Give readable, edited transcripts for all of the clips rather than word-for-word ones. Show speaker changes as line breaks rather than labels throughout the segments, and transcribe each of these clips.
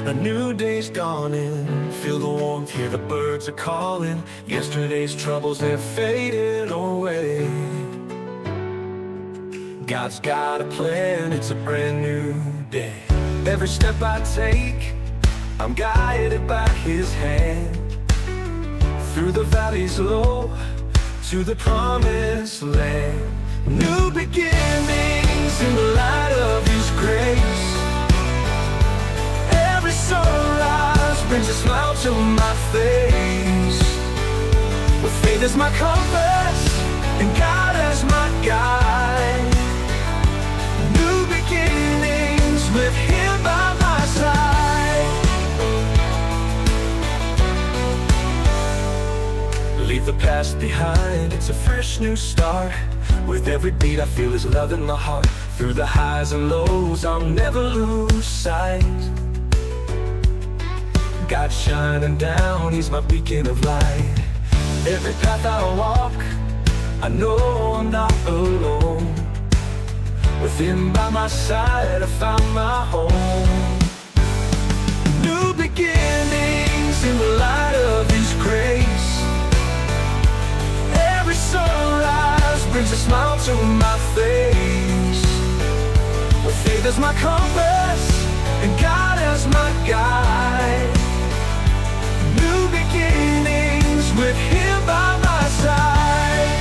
A new day's dawning. Feel the warmth, hear the birds are calling. Yesterday's troubles have faded away. God's got a plan, it's a brand new day. Every step I take, I'm guided by His hand. Through the valleys low, to the promised land. New beginnings in the light of His grace. Every sunrise brings a smile to my face. With faith as my compass and God as my guide. New beginnings with Him by my side. Leave the past behind, it's a fresh new start. With every beat I feel His love in my heart. Through the highs and lows I'll never lose sight. God's shining down, He's my beacon of light. Every path I walk, I know I'm not alone. With Him by my side I found my home. New beginnings in the light of His grace. Every sunrise brings a smile to my face. With faith as my compass and God as my guide. New beginnings with Him by my side.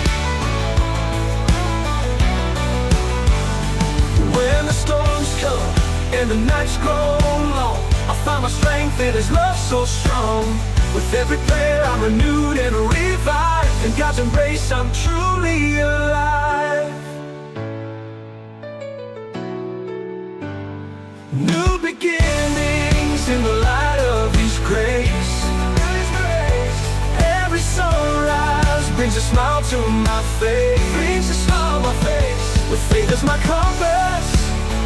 When the storms come and the nights grow long, I find my strength in His love so strong. With every prayer I'm renewed and revived. In God's embrace I'm truly alive. New beginnings in the light of His grace. Every sunrise brings a smile to my face. Brings a smile on my face. With faith as my compass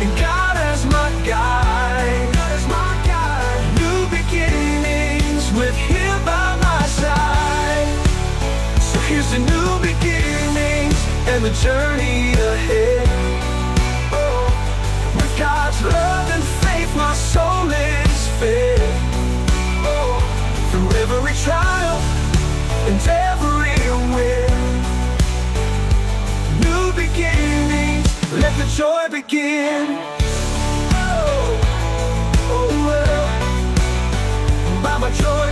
and God as my guide. God as my guide. New beginnings with Him by my side. So here's the new beginnings and the journey ahead. Oh, with God's love and faith my soul is fed. Oh, through every trial and every win. New beginnings, let the joy begin. Oh, oh well, by my joy